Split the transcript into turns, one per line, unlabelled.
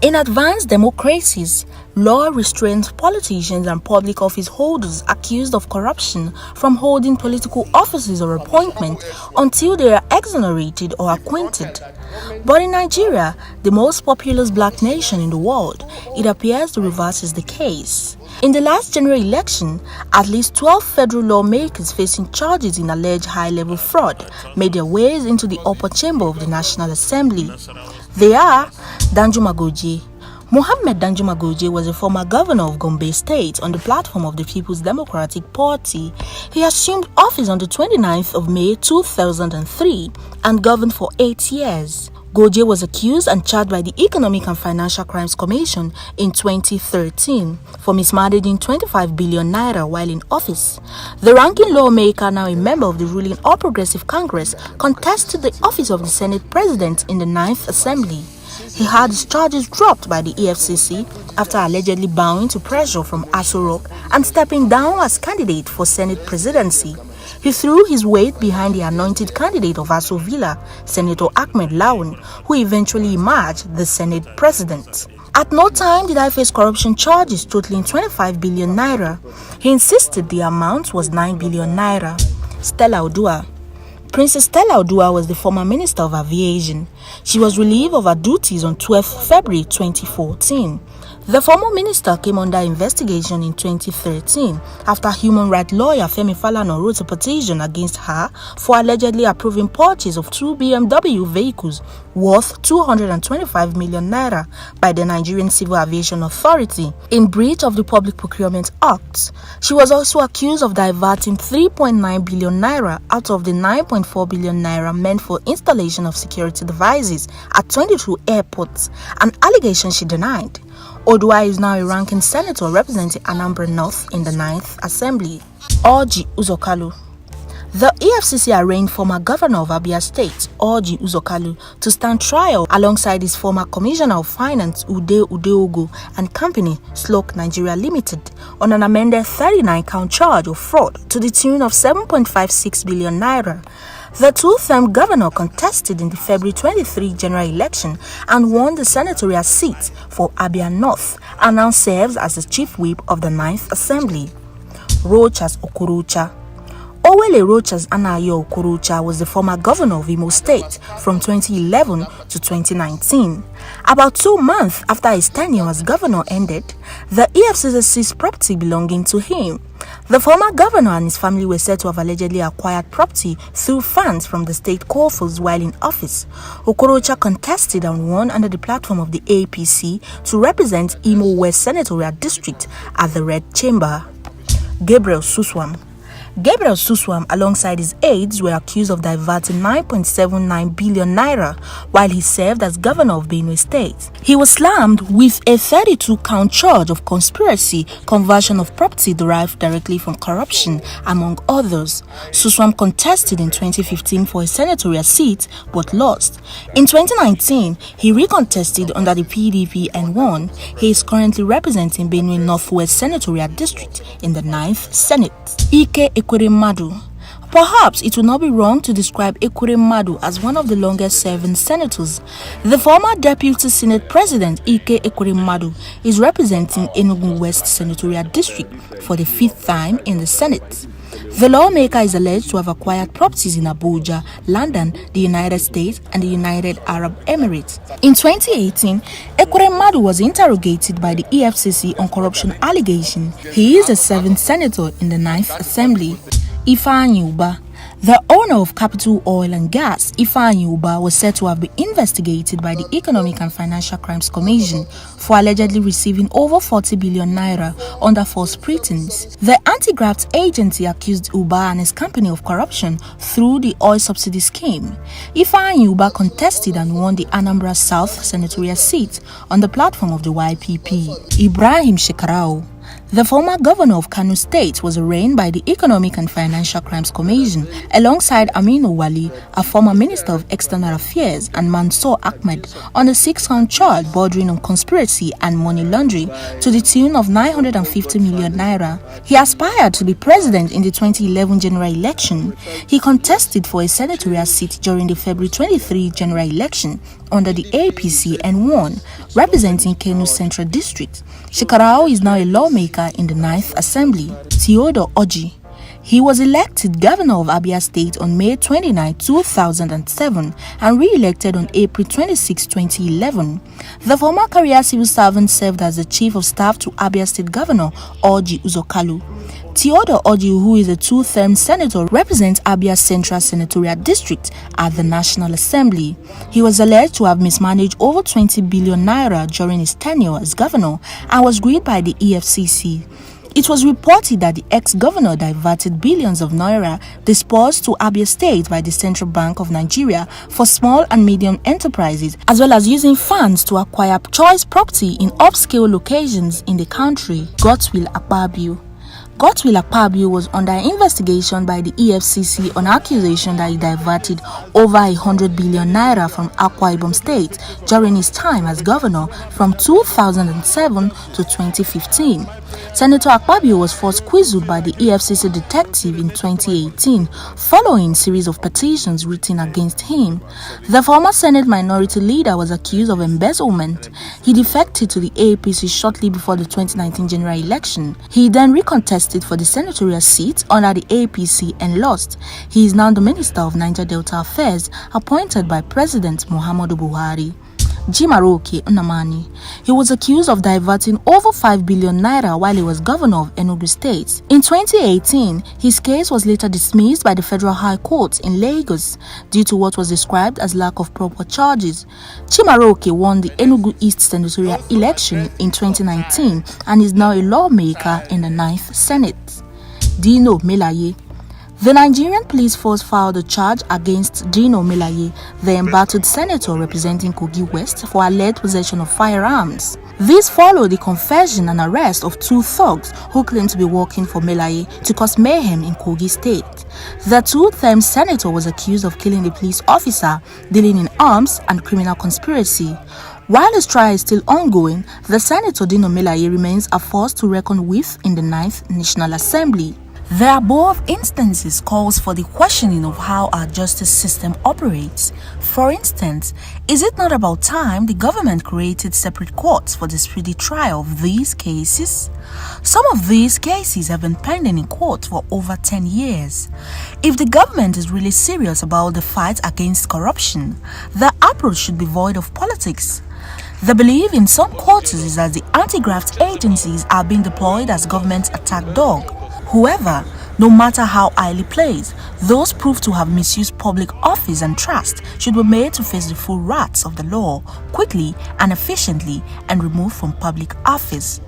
In advanced democracies, law restrains politicians and public office holders accused of corruption from holding political offices or appointment until they are exonerated or acquitted. But in Nigeria, the most populous black nation in the world, it appears the reverse is the case. In the last general election, at least 12 federal lawmakers facing charges in alleged high-level fraud made their ways into the upper chamber of the National Assembly. They are Danjuma Goje. Mohammed Danjuma Goje was a former governor of Gombe State on the platform of the People's Democratic Party. He assumed office on the 29th of May 2003 and governed for 8 years. Goje was accused and charged by the Economic and Financial Crimes Commission in 2013 for mismanaging 25 billion naira while in office. The ranking lawmaker, now a member of the ruling All Progressive Congress, contested the office of the Senate President in the 9th Assembly. He had his charges dropped by the EFCC after allegedly bowing to pressure from Aso Rock and stepping down as candidate for Senate presidency. He threw his weight behind the anointed candidate of Aso Villa, Senator Ahmed Lawan, who eventually emerged the Senate president. At no time did I face corruption charges totaling 25 billion naira. He insisted the amount was 9 billion naira. Stella Odua. Princess Stella Odua was the former Minister of Aviation. She was relieved of her duties on 12 February 2014. The former minister came under investigation in 2013 after human rights lawyer Femi Falana wrote a petition against her for allegedly approving purchase of 2 BMW vehicles worth 225 million naira by the Nigerian Civil Aviation Authority in breach of the Public Procurement Act. She was also accused of diverting 3.9 billion naira out of the 9.4 billion naira meant for installation of security devices at 22 airports, an allegation she denied. Odua is now a ranking senator representing Anambra North in the 9th Assembly. Orji Uzokalu. The EFCC arraigned former governor of Abia State, Orji Uzokalu, to stand trial alongside his former commissioner of finance, Ude Udeogo, and company, Sloke Nigeria Limited, on an amended 39-count charge of fraud to the tune of 7.56 billion naira. The two-term governor contested in the February 23 general election and won the senatorial seat for Abia North and now serves as the chief whip of the 9th Assembly. Rochas Okorocha. Owele Rochas Anayo Okorocha was the former governor of Imo State from 2011 to 2019. About 2 months after his tenure as governor ended, the EFCC seized property belonging to him. The former governor and his family were said to have allegedly acquired property through funds from the state coffers while in office. Okorocha contested and won under the platform of the APC to represent Imo West Senatorial District at the Red Chamber. Gabriel Suswam. Gabriel Suswam, alongside his aides, were accused of diverting 9.79 billion naira while he served as governor of Benue State. He was slammed with a 32-count charge of conspiracy, conversion of property derived directly from corruption, among others. Suswam contested in 2015 for a senatorial seat but lost. In 2019, he recontested under the PDP and won. He is currently representing Benue Northwest Senatorial District in the 9th Senate. Ike Ekweremadu. Perhaps it would not be wrong to describe Ekweremadu as one of the longest-serving senators. The former Deputy Senate President Ike Ekweremadu is representing Enugu West Senatorial District for the 5th time in the Senate. The lawmaker is alleged to have acquired properties in Abuja, London, the United States, and the United Arab Emirates. In 2018, Ekweremadu was interrogated by the EFCC on corruption allegations. He is the 7th senator in the 9th Assembly. Ifeanyi Uba. The owner of Capital Oil and Gas, Ifeanyi Uba, was said to have been investigated by the Economic and Financial Crimes Commission for allegedly receiving over 40 billion naira under false pretense. The anti-graft agency accused Uba and his company of corruption through the oil subsidy scheme. Ifeanyi Uba contested and won the Anambra South senatorial seat on the platform of the YPP. Ibrahim Shekarau. The former governor of Kano State was arraigned by the Economic and Financial Crimes Commission alongside Aminu Wali, a former Minister of External Affairs, and Mansour Ahmed on a 6-count charge bordering on conspiracy and money laundering to the tune of 950 million naira. He aspired to be president in the 2011 general election. He contested for a senatorial seat during the February 23 general election under the APC and won, representing Kano Central District. Shekarau is now a lawmaker in the 9th Assembly. Theodore Oji. He was elected governor of Abia State on May 29, 2007 and re-elected on April 26, 2011. The former career civil servant served as the chief of staff to Abia State Governor Orji Uzokalu. Theodore Oji, who is a 2-term senator, represents Abia Central Senatorial District at the National Assembly. He was alleged to have mismanaged over 20 billion naira during his tenure as governor and was grilled by the EFCC. It was reported that the ex-governor diverted billions of naira disbursed to Abia State by the Central Bank of Nigeria for small and medium enterprises, as well as using funds to acquire choice property in upscale locations in the country. Godswill Akpabio. Godswill Akpabio was under investigation by the EFCC on accusation that he diverted over 100 billion naira from Akwa Ibom State during his time as governor from 2007 to 2015. Senator Akpabio was first quizzed by the EFCC detective in 2018 following a series of petitions written against him. The former Senate minority leader was accused of embezzlement. He defected to the APC shortly before the 2019 general election. He then recontested for the senatorial seat under the APC and lost. He is now the Minister of Niger Delta Affairs, appointed by President Muhammadu Buhari. Jimaroke Nnamani. He was accused of diverting over 5 billion naira while he was governor of Enugu State. In 2018, his case was later dismissed by the Federal High Court in Lagos due to what was described as lack of proper charges. Chimaroke won the Enugu East senatorial election in 2019 and is now a lawmaker in the 9th Senate. Dino Melaye. The Nigerian police force filed a charge against Dino Melaye, the embattled senator representing Kogi West, for alleged possession of firearms. This followed the confession and arrest of 2 thugs who claimed to be working for Melaye to cause mayhem in Kogi State. The 2-term senator was accused of killing a police officer, dealing in arms, and criminal conspiracy. While his trial is still ongoing, the senator Dino Melaye remains a force to reckon with in the 9th National Assembly. The above instances calls for the questioning of how our justice system operates. For instance, is it not about time the government created separate courts for the speedy trial of these cases? Some of these cases have been pending in court for over 10 years. If the government is really serious about the fight against corruption, the approach should be void of politics. The belief in some quarters is that the anti-graft agencies are being deployed as government's attack dog. However, no matter how highly placed, those proved to have misused public office and trust should be made to face the full wrath of the law quickly and efficiently and removed from public office.